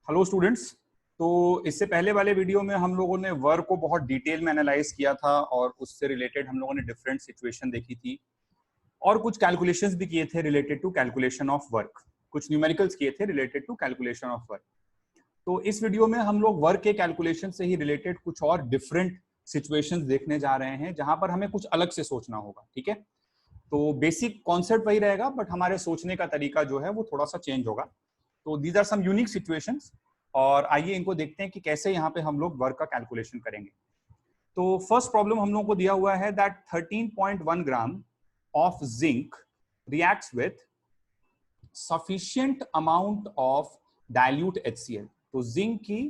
Hello students. तो इससे पहले वाले वीडियो में हम लोगों ने वर्क को बहुत डिटेल में एनालाइज किया था और उससे रिलेटेड हम लोगों ने डिफरेंट सिचुएशन देखी थी और कुछ कैलकुलेशंस भी किए थे related to calculation of work, कुछ न्यूमेरिकल्स किए थे related to calculation of work. तो इस वीडियो में हम लोग वर्क के कैलकुलेशन से ही रिलेटेड कुछ और डिफरेंट सिचुएशंस देखने जा रहे हैं जहां पर हमें कुछ अलग से सोचना होगा। ठीक है, तो बेसिक कॉन्सेप्ट वही रहेगा बट हमारे सोचने का तरीका जो है वो थोड़ा सा चेंज होगा। तो these are some unique situations और आइए इनको देखते हैं कि कैसे यहाँ पे हम लोग वर्क का कैलकुलेशन करेंगे। तो फर्स्ट प्रॉब्लम हम लोगों को दिया हुआ है that 13.1 gram of zinc reacts with sufficient amount of dilute HCl। तो जिंक की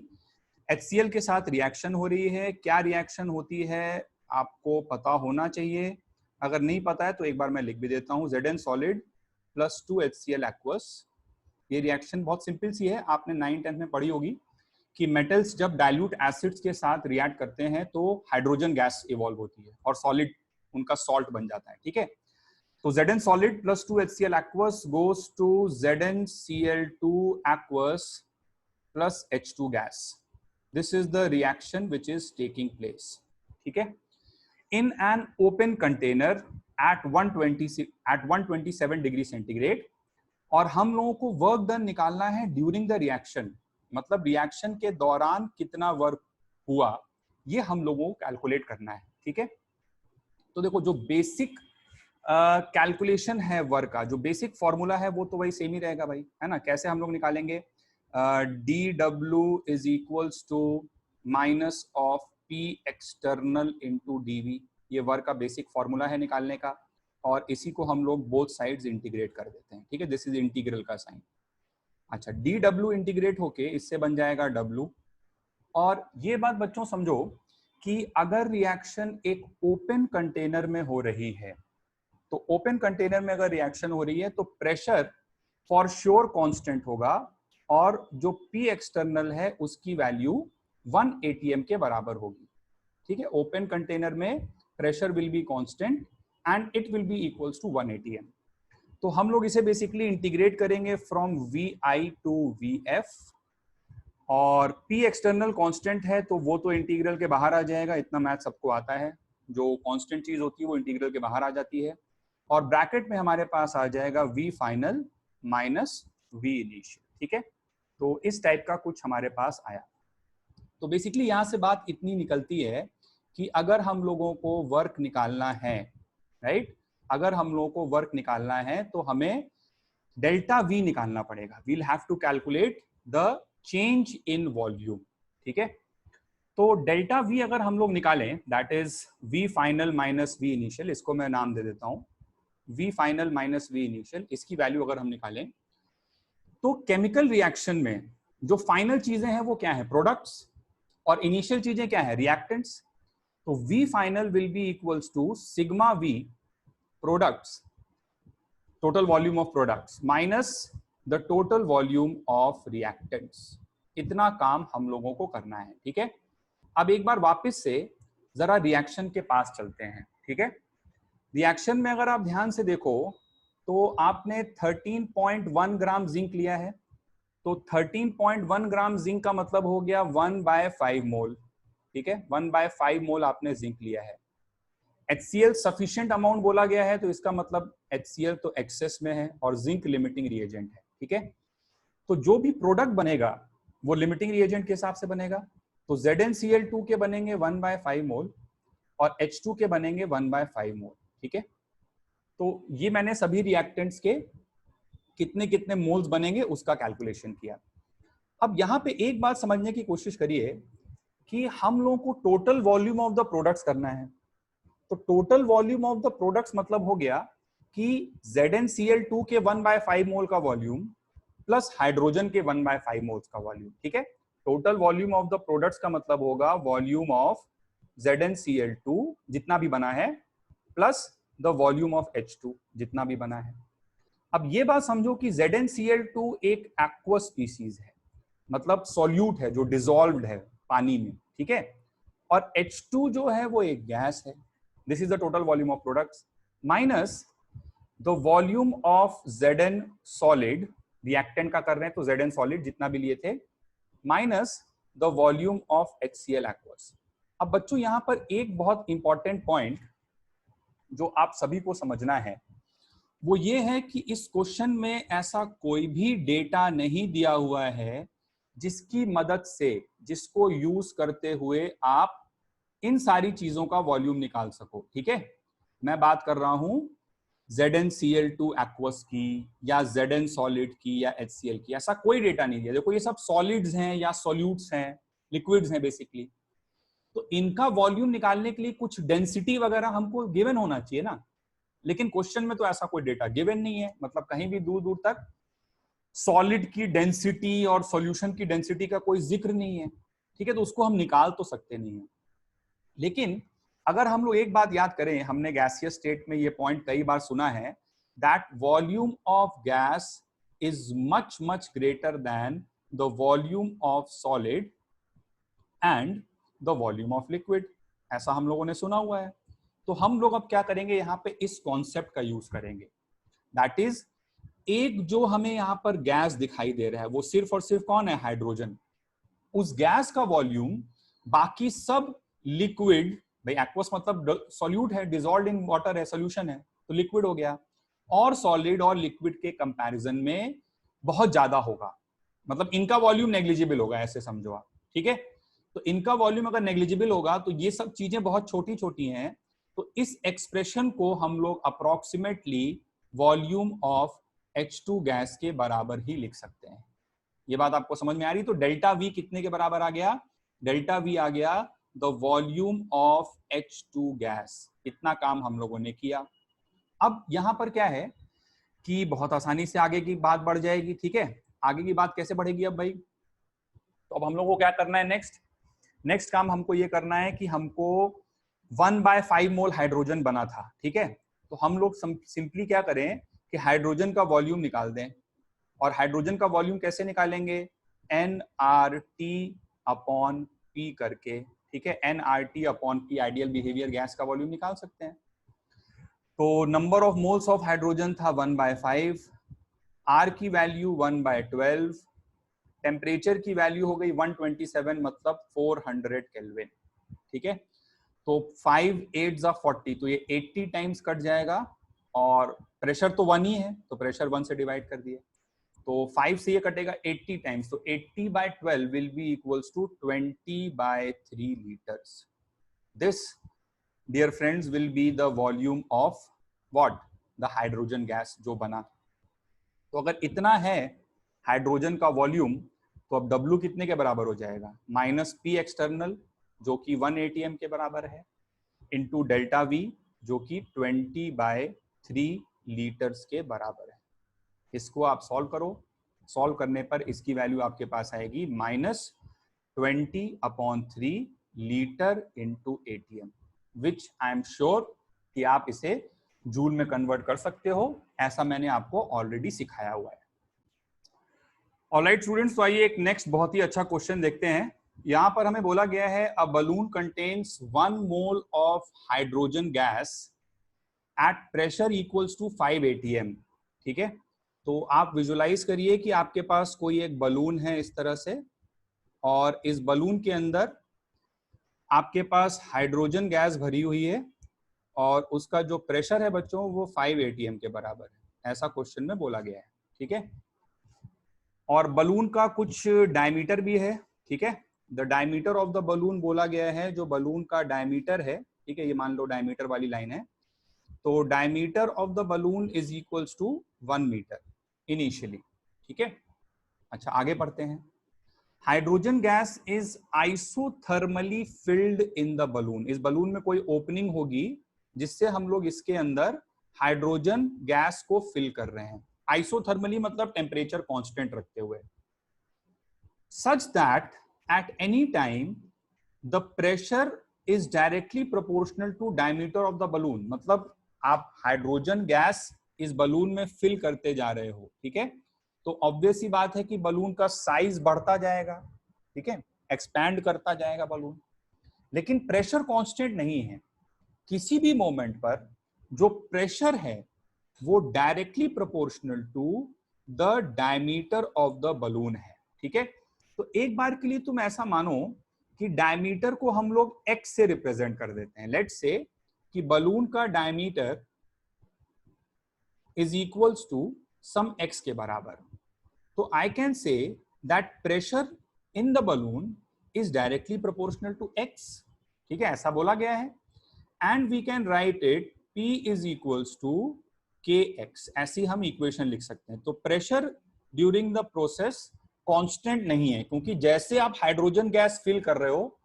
HCl के साथ रिएक्शन हो रही है। क्या रिएक्शन होती है आपको पता होना चाहिए, अगर नहीं पता है तो एक बार मैं लिख भी देता हूँ। Zn solid plus 2 HCl aqueous. ये रिएक्शन बहुत सिंपल सी है, आपने 9th-10th में पढ़ी होगी कि मेटल्स जब डाइल्यूट एसिड्स के साथ रिएक्ट करते हैं तो हाइड्रोजन गैस इवॉल्व होती है और सॉलिड उनका सॉल्ट बन जाता है। ठीक है, तो Zn solid plus 2 HCl aqueous goes to ZnCl2 aqueous plus H2 gas. This is the reaction which is taking place. ठीक है, in an open container at 127 degree centigrade और हम लोगों को वर्क डन निकालना है ड्यूरिंग द रिएक्शन, मतलब reaction के दौरान कितना वर्क हुआ ये हम लोगों को कैलकुलेट करना है। ठीक है, तो देखो जो बेसिक कैलकुलेशन है वर्क का, जो बेसिक फॉर्मूला है वो तो वही सेम ही रहेगा भाई, है ना। कैसे हम लोग निकालेंगे? dW is equals to minus of P external into dV। ये वर्क का बेसिक फॉर्मूला है निकालने का और इसी को हम लोग बोथ साइड्स इंटीग्रेट कर देते हैं। ठीक है, दिस इज इंटीग्रल का साइन। अच्छा, dW इंटीग्रेट होके इससे बन जाएगा W। और ये बात बच्चों समझो कि अगर रिएक्शन एक ओपन कंटेनर में हो रही है तो ओपन कंटेनर में अगर रिएक्शन हो रही है तो प्रेशर फॉर श्योर कांस्टेंट होगा और जो P एक्सटर्नल है उसकी वैल्यू 1 atm के बराबर होगी। ठीक है, ओपन कंटेनर में pressure will be constant and it will be equals to 1 atm। तो हम लोग इसे बेसिकली इंटीग्रेट करेंगे फ्रॉम VI टू VF और P एक्सटर्नल कांस्टेंट है तो वो तो इंटीग्रल के बाहर आ जाएगा, इतना मैथ सबको आता है। जो कांस्टेंट चीज होती है वो इंटीग्रल के बाहर आ जाती है और ब्रैकेट में हमारे पास आ जाएगा V final minus V initial. ठीक है, तो इस टाइप का कुछ हमारे पास आया। तो बेसिकली यहाँ से बात इतनी निकलती है कि अगर हम लोगों को वर्क निकालना है, राइट, अगर हम लोगों को वर्क निकालना है तो हमें डेल्टा V निकालना पड़ेगा। We'll have to calculate the change in volume. ठीक है, तो डेल्टा V अगर हम लोग निकालें that is V final minus V initial, इसको मैं नाम दे देता हूं V final minus V initial. इसकी वैल्यू अगर हम निकालें तो केमिकल रिएक्शन में जो फाइनल चीजें हैं वो क्या है? प्रोडक्ट्स, और इनिशियल चीजें क्या है? रिएक्टेंट्स। तो V final will be equals to sigma V products, total volume of products minus the total volume of reactants. इतना काम हम लोगों को करना है। ठीक है, अब एक बार वापस से जरा रिएक्शन के पास चलते हैं। ठीक है, रिएक्शन में अगर आप ध्यान से देखो तो आपने 13.1 ग्राम जिंक लिया है, तो 13.1 ग्राम जिंक का मतलब हो गया 1/5 मोल। ठीक है, 1/5 मोल आपने जिंक लिया है। HCl सफिशिएंट अमाउंट बोला गया है तो इसका मतलब HCl तो एक्सेस में है और जिंक लिमिटिंग रिएजेंट है। ठीक है, तो जो भी प्रोडक्ट बनेगा वो लिमिटिंग रिएजेंट के हिसाब से बनेगा। तो ZnCl2 के बनेंगे 1/5 मोल और H2 के बनेंगे 1/5 मोल। ठीक है, तो ये मैंने सभी रिएक्टेंट्स के कितने कितने मोल्स बनेंगे उसका कैलकुलेशन किया। अब यहाँ पे एक बात समझने की कोशिश करिए कि हम लोगों को total volume of the products करना है। तो total volume of the products मतलब हो गया कि ZnCl2 के 1/5 मोल का वॉल्यूम प्लस हाइड्रोजन के 1/5 मोल्स का वॉल्यूम। ठीक है, total volume of the products का मतलब होगा वॉल्यूम ऑफ ZnCl2 जितना भी बना है plus the volume of H2 जितना भी बना है। अब ये बात समझो कि ZnCl2 एक एक्वस स्पीसीज है, मतलब सॉल्यूट है जो डिसॉल्व्ड है पानी में। ठीक है, और H2 जो है वो एक गैस है। This is the total volume of products minus the volume of Zn solid, reactant का कर रहे हैं तो Zn सॉलिड जितना भी लिए थे minus the volume of HCl aqueous। अब बच्चों यहां पर एक बहुत इंपॉर्टेंट पॉइंट जो आप सभी को समझना है वो ये है कि इस क्वेश्चन में ऐसा कोई भी डेटा नहीं दिया हुआ है जिसकी मदद से, जिसको यूज करते हुए आप इन सारी चीजों का वॉल्यूम निकाल सको। ठीक है, मैं बात कर रहा हूं ZnCl2 aqueous की या Zn solid की या HCl की, ऐसा कोई डेटा नहीं दिया। देखो ये सब सॉलिड्स हैं या सॉल्यूट्स हैं, लिक्विड्स हैं बेसिकली, तो इनका वॉल्यूम निकालने के लिए कुछ डेंसिटी वगैरह हमको गिवन होना चाहिए ना, लेकिन क्वेश्चन में तो ऐसा कोई डेटा गिवन नहीं है। मतलब कहीं भी दूर दूर तक सॉलिड की डेंसिटी और सॉल्यूशन की डेंसिटी का कोई जिक्र नहीं है। ठीक है, तो उसको हम निकाल तो सकते नहीं है। लेकिन अगर हम लोग एक बात याद करें, हमने गैसियस स्टेट में ये पॉइंट कई बार सुना है, that volume of gas is much much greater than the volume of solid and the volume of liquid. ऐसा हम लोगों ने सुना हुआ है। तो हम लोग अब क्या करेंगे, यहाँ पे इस कॉन्सेप्ट का यूज करेंगे। दैट इज, एक जो हमें यहाँ पर गैस दिखाई दे रहा है वो सिर्फ और सिर्फ कौन है, हाइड्रोजन। उस गैस का वॉल्यूम बाकी सब लिक्विड, भाई एक्वस मतलब सॉल्यूट है, डिसॉल्व्ड इन वाटर है, सॉल्यूशन है, तो लिक्विड हो गया, और सॉलिड और लिक्विड के कंपैरिजन में बहुत ज्यादा होगा। मतलब इनका वॉल्यूम नेग्लिजिबल होगा, ऐसे समझो आप। ठीक है, तो इनका वॉल्यूम अगर नेग्लिजिबल होगा तो ये सब चीजें बहुत छोटी छोटी हैं, तो इस एक्सप्रेशन को हम लोग approximately volume of H2 gas के बराबर ही लिख सकते हैं। ये बात आपको समझ में आ रही? तो डेल्टा V कितने के बराबर आ गया? डेल्टा V आ गया the volume of H2 gas. इतना काम हम लोगों ने किया। अब यहां पर क्या है कि बहुत आसानी से आगे की बात बढ़ जाएगी। ठीक है, आगे की बात कैसे बढ़ेगी अब भाई? तो अब हम लोग को क्या करना है, नेक्स्ट काम हमको ये करना है कि हमको 1/5 मोल हाइड्रोजन बना था। ठीक है, तो हम लोग सिंपली क्या करें कि हाइड्रोजन का वॉल्यूम निकाल दें। और हाइड्रोजन का वॉल्यूम कैसे निकालेंगे, nRT अपॉन P करके। ठीक है, nRT upon P ideal behaviour gas का वॉल्यूम निकाल सकते हैं। तो number of moles of hydrogen था 1/5, R की वैल्यू 1/12, टेम्परेचर की वैल्यू हो गई 127 मतलब 400 केल्विन। ठीक है, तो 5 8 40, तो ये 80 टाइम्स कट जाएगा, और प्रेशर तो 1 ही है तो प्रेशर 1 से डिवाइड कर दिए, तो 5 से ये कटेगा 80 टाइम्स, तो 80/12 will be equals to 20/3 litres. This dear friends will be the volume of what, the hydrogen gas जो बना। तो अगर इतना है हाइड्रोजन का वॉल्यूम, तो अब W कितने के बराबर हो जाएगा, -P एक्सटर्नल जो कि 1 ATM के बराबर है, इंटू डेल्टा V जो कि 20/3 लीटर्स के बराबर है। इसको आप सॉल्व करो, सॉल्व करने पर इसकी वैल्यू आपके पास आएगी -20/3 litre into ATM, which I am sure कि आप इसे जूल में कन्वर्ट कर सकते हो, ऐसा मैंने आपको ऑलरेडी सिखाया हुआ है। ऑलराइट स्टूडेंट्स, तो आइए एक नेक्स्ट बहुत ही अच्छा क्वेश्चन देखते हैं। यहां पर हमें बोला गया है a balloon contains 1 mole of hydrogen gas at pressure equals to 5 ATM। ठीक है, तो आप विजुलाइज करिए कि आपके पास कोई एक बलून है इस तरह से, और इस बलून के अंदर आपके पास हाइड्रोजन गैस भरी हुई है, और उसका जो प्रेशर है बच्चों वो 5 ATM के बराबर है, ऐसा क्वेश्चन में बोला गया है। ठीक है, और बलून का कुछ डायमीटर भी है। ठीक है, the diameter of the balloon बोला गया है, जो बलून का डायमीटर है। ठीक है, ये मान लो डायमीटर वाली लाइन है, तो diameter of the balloon is equals to 1 metre initially. ठीक है, अच्छा आगे पढ़ते हैं। Hydrogen gas is isothermally filled in the balloon. इस बलून में कोई ओपनिंग होगी जिससे हम लोग इसके अंदर हाइड्रोजन गैस को फिल कर रहे हैं। आइसोथर्मली मतलब टेम्परेचर कांस्टेंट रखते हुए, such that at any time the pressure is directly proportional to diameter of the balloon। मतलब आप हाइड्रोजन गैस इस बलून में फिल करते जा रहे हो। ठीक है, तो ऑब्वियस ही बात है कि बलून का साइज बढ़ता जाएगा। ठीक है, एक्सपैंड करता जाएगा बलून, लेकिन प्रेशर कांस्टेंट नहीं है। किसी भी मोमेंट पर जो प्रेशर है वो directly proportional to the diameter of the balloon है। ठीक है, तो एक बार के लिए तुम ऐसा मानो कि डायमीटर को हम लोग x से रिप्रेजेंट कर देते हैं। लेट्स से कि बलून का diameter is equals to some x के बराबर, तो I can say that pressure in the balloon is directly proportional to x। ठीक है, ऐसा बोला गया है। And we can write it P is equals to kx, ऐसी हम इक्वेशन लिख सकते हैं। तो pressure during the process constant नहीं है, क्योंकि जैसे आप हाइड्रोजन गैस फिल कर रहे हो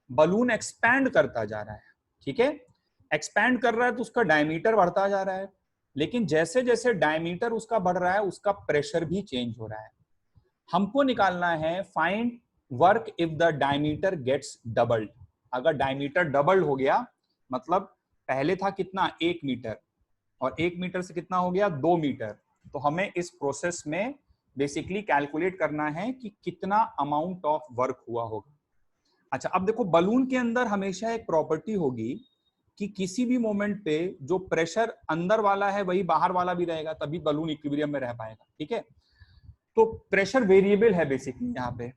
बलून एक्सपैंड करता जा रहा है। ठीक है, एक्सपैंड कर रहा है तो उसका डायमीटर बढ़ता जा रहा है, लेकिन जैसे जैसे डायमीटर उसका बढ़ रहा है उसका प्रेशर भी चेंज हो रहा है। हमको निकालना है find work if the diameter gets doubled. अगर डायमीटर डबल्ड हो गया, मतलब पहले था कितना 1 मीटर और 1 मीटर से कितना हो गया 2 मीटर, तो हमें इस प्रोसेस में बेसिकली कैलकुलेट करना है कि कितना अमाउंट ऑफ वर्क हुआ होगा। अच्छा, अब देखो बलून के अंदर हमेशा एक प्रॉपर्टी होगी कि किसी भी मोमेंट पे जो प्रेशर अंदर वाला है वही बाहर वाला भी रहेगा, तभी बलून इक्विलिब्रियम में रह पाएगा। ठीक है, तो प्रेशर वेरिएबल है बेसिकली यहाँ पे।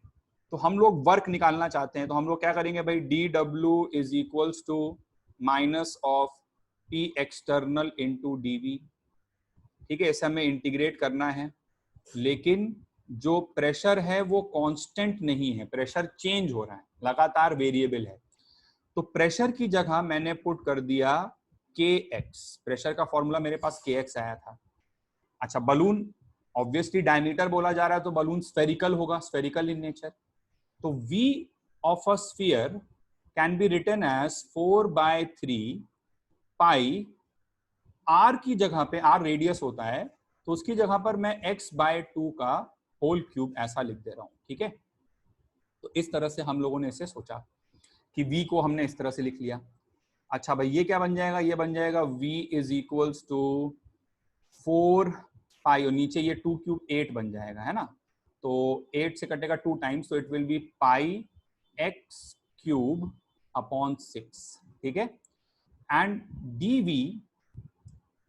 तो हम लोग वर्क निकालना चाहते हैं, तो हम लोग क्या करेंगे भाई, dW is equals to minus of P external into dV। ठीक है, इसे हमें इंटीग्रेट करना है, लेकिन जो प्रेशर है वो कांस्टेंट नहीं है, प्रेशर चेंज हो रहा है, लगातार वेरिएबल है। तो प्रेशर की जगह मैंने पुट कर दिया kx। प्रेशर का फॉर्मूला मेरे पास kx आया था। अच्छा, बलून ऑब्वियसली डायमीटर बोला जा रहा है तो बलून स्फेरिकल होगा, स्फेरिकल इन नेचर। तो v of a sphere can be written as 4/3 pi, r की जगह पे, r रेडियस होता है तो उसकी जगह पर मैं x/2 का होल क्यूब ऐसा लिख दे रहा हूं। ठीक है, तो इस तरह से हम लोगों ने इसे सोचा कि v को हमने इस तरह से लिख लिया। अच्छा भाई, ये क्या बन जाएगा, ये बन जाएगा v इज इक्वल्स टू 4 पाई, और नीचे ये 2 क्यूब 8 बन जाएगा, है ना। तो 8 से कटेगा 2 टाइम्स, तो it will B pi x cube upon 6। ठीक है, एंड dv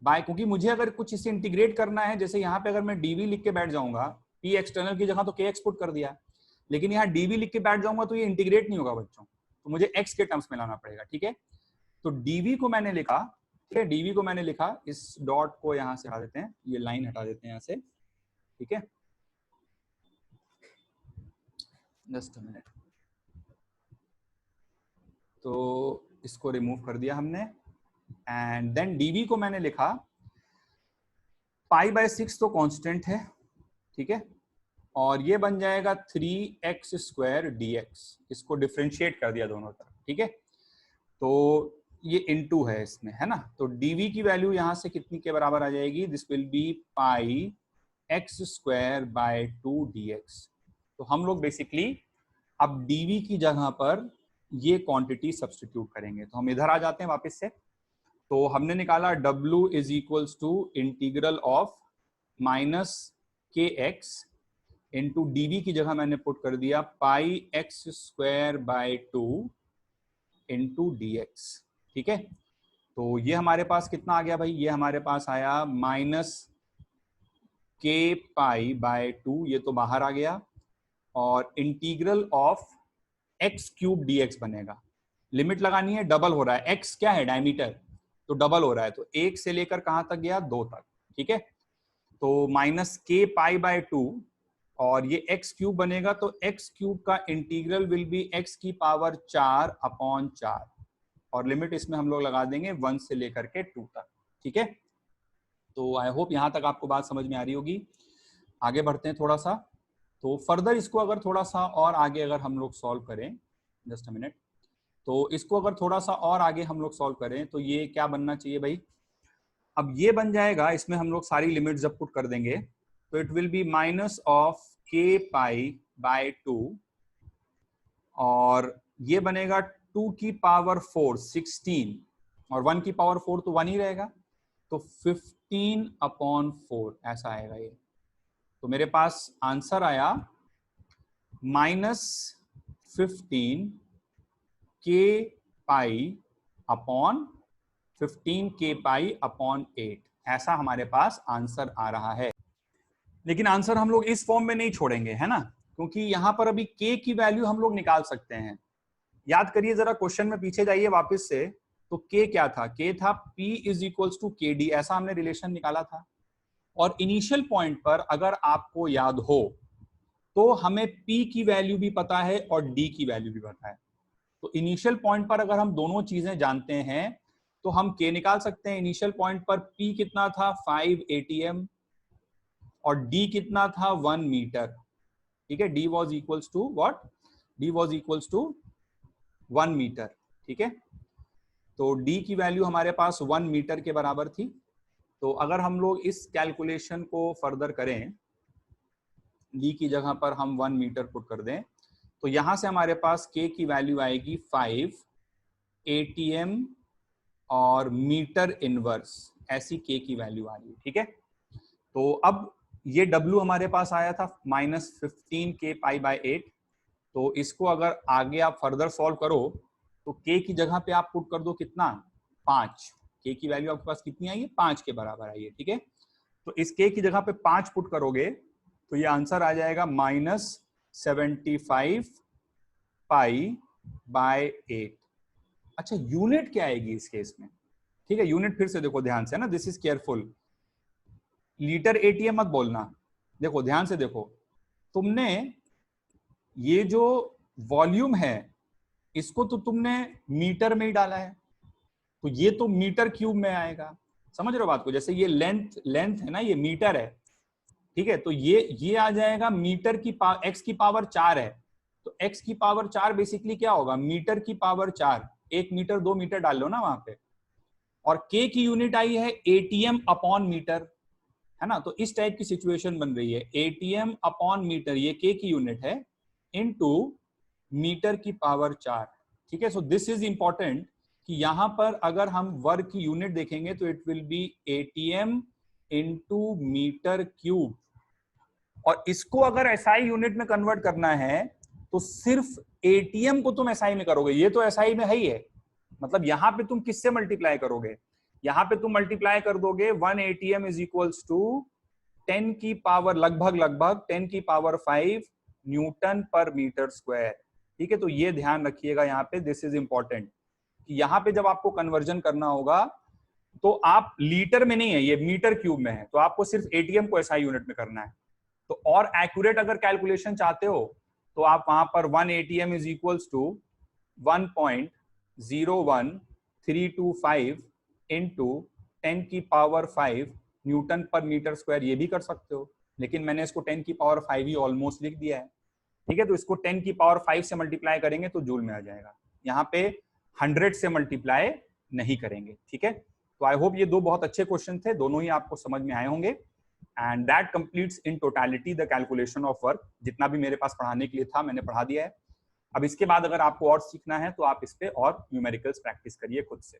बाय, क्योंकि मुझे अगर कुछ इसे इंटीग्रेट करना है, जैसे यहाँ पे अगर मैं dv लिख के बैठ जाऊंगा, p एक्सटर्नल की जगह तो kx पुट कर दिया, लेकिन यहाँ dv लिख के बैठ जाऊंगा तो ये इंटीग्रेट नहीं होगा बच्चों, तो मुझे x के टर्म्स में लाना पड़ेगा। ठीक है, तो dv को मैंने लिखा, ठीक है, dv को मैंने लिखा, इस डॉट को यहाँ से हटा देते हैं, ये लाइन हटा देते हैं यहाँ से। ठीक है, जस्ट अ मिनट, तो इसको रिमूव कर दिया हमने, एंड देन dv को मैंने लिखा π/6 तो कांस्टेंट है। ठीक है, और ये बन जाएगा 3x² dx, इसको डिफरेंशिएट कर दिया दोनों तरफ। ठीक है, तो ये इनटू है इसमें, है ना, तो dv की वैल्यू यहां से कितनी के बराबर आ जाएगी, this will be πx²/2 dx। तो हम लोग बेसिकली अब dv की जगह पर ये क्वांटिटी सब्स्टिट्यूट करेंगे, तो हम इधर आ जाते हैं वापस से। तो हमने निकाला w is equals to integral of minus kx into dv की जगह मैंने पुट कर दिया πx²/2 इंटू dx। ठीक है, तो ये हमारे पास कितना आ गया भाई, ये हमारे पास आया माइनस k π/2, ये तो बाहर आ गया, और इंटीग्रल ऑफ x³ dx बनेगा। लिमिट लगानी है, डबल हो रहा है, x क्या है डायमीटर, तो डबल हो रहा है, तो 1 से लेकर कहां तक गया 2 तक। ठीक है, तो माइनस k π/2 और ये x³ बनेगा, तो x³ का इंटीग्रल विल बी x⁴/4 और लिमिट इसमें हम लोग लगा देंगे 1 से लेकर के 2 तक। ठीक है, तो आई होप यहां तक आपको बात समझ में आ रही होगी। आगे बढ़ते हैं थोड़ा सा, तो फर्दर इसको अगर थोड़ा सा और आगे अगर हम लोग सॉल्व करें, जस्ट अ मिनट, तो इसको अगर थोड़ा सा और आगे हम लोग सॉल्व करें तो ये क्या बनना चाहिए भाई, अब ये बन जाएगा, इसमें हम लोग सारी लिमिट जब पुट कर देंगे तो it will B minus of k π/2 और ये बनेगा 2 की पावर 4 16 और 1 की पावर 4 तो 1 ही रहेगा, तो 15/4 ऐसा आएगा ये। तो मेरे पास आंसर आया -15 k π/15 ऐसा हमारे पास आंसर आ रहा है। लेकिन आंसर हम लोग इस फॉर्म में नहीं छोड़ेंगे, है ना, क्योंकि यहाँ पर अभी k की वैल्यू हम लोग निकाल सकते हैं। याद करिए जरा, क्वेश्चन में पीछे जाइए वापस से, तो k क्या था? k था p is equals to kd, ऐसा हमने रिलेशन निकाला था। और इनिशियल पॉइंट पर अगर आपको याद हो तो हमें p की वैल्यू भी पता है और d की वैल्यू भी पता है। तो इनिशियल पॉइंट पर अगर हम दोनों चीजें जानते हैं तो हम k निकाल सकते हैं। इनिशियल पॉइंट पर p कितना था? 5 atm, और d कितना था? 1 मीटर। ठीक है, d was equals to what? d was equals to 1 metre. ठीक है, तो d की वैल्यू हमारे पास 1 मीटर के बराबर थी। तो अगर हम लोग इस कैलकुलेशन को फर्दर करें, d की जगह पर हम 1 मीटर पुट कर दें, तो यहां से हमारे पास k की वैल्यू आएगी 5 atm और मीटर इनवर्स, ऐसी k की वैल्यू आ रही है। ठीक है, तो अब ये w हमारे पास आया था -15k पाई बाय 8। तो इसको अगर आगे आप फर्दर सॉल्व करो तो k की जगह पे आप पुट कर दो कितना? 5। k की वैल्यू आपके पास कितनी आई है? 5 के बराबर आई है। ठीक है, तो इस k की जगह पे 5 पुट करोगे तो ये आंसर आ जाएगा -75 पाई बाय 8। अच्छा, यूनिट क्या आएगी इस केस में? ठीक है, यूनिट फिर से देखो ध्यान से ना, this is careful. Litre ATM मत बोलना, देखो ध्यान से देखो, तुमने ये जो वॉल्यूम है इसको तो तुमने मीटर में ही डाला है, तो ये तो मीटर क्यूब में आएगा। समझ रहे हो बात को? जैसे ये लेंथ है ना, ये मीटर है। ठीक है, तो ये आ जाएगा मीटर की पावर, एक्स की पावर 4 है, तो एक्स की पावर 4 बेसिकली क्या होगा? मीटर की पावर 4। 1 मीटर 2 मीटर डाल लो ना वहां पे। और के की यूनिट आई है एटीएम अपॉन मीटर, है ना? तो इस टाइप की सिचुएशन बन रही है, एटीएम अपॉन मीटर, ये के की यूनिट है, इनटू मीटर की पावर 4। ठीक है, सो दिस इज इंपॉर्टेंट कि यहां पर अगर हम वर्क की यूनिट देखेंगे तो it will be ATM into metre cube. और इसको अगर एसआई यूनिट में कन्वर्ट करना है तो सिर्फ एटीएम को तुम एसआई में करोगे, ये तो एसआई में है ही है। मतलब यहां पे तुम किससे मल्टीप्लाई करोगे? यहां पे तुम मल्टीप्लाई कर दोगे 1 एटीएम इज इक्वल्स टू 10 की पावर लगभग 10 की power 5 newton per metre square. ठीक है, तो ये ध्यान रखिएगा यहाँ पे, दिस इज इंपॉर्टेंट कि यहाँ पे जब आपको कन्वर्जन करना होगा तो आप लीटर में नहीं है, ये मीटर क्यूब में है, तो आपको सिर्फ एटीएम को एसआई यूनिट में करना है। तो और एक्यूरेट अगर कैलकुलेशन चाहते हो तो आप वहां पर 1 ATM is equals to 1.01325 into 10 की power 5 newton per metre square, ये भी कर सकते हो, लेकिन मैंने इसको 10 की पावर 5 ही ऑलमोस्ट लिख दिया है। ठीक है, तो इसको 10 की पावर 5 से मल्टीप्लाई करेंगे तो जूल में आ जाएगा, यहाँ पे 100 से मल्टीप्लाई नहीं करेंगे। ठीक है, तो आई होप ये दो बहुत अच्छे क्वेश्चन थे, दोनों ही आपको समझ में आए होंगे। And that completes in totality the calculation of work. जितना भी मेरे पास पढ़ाने के लिए था मैंने पढ़ा दिया है। अब इसके बाद अगर आपको और सीखना है तो आप इस पे और न्यूमेरिकल्स प्रैक्टिस करिए खुद से।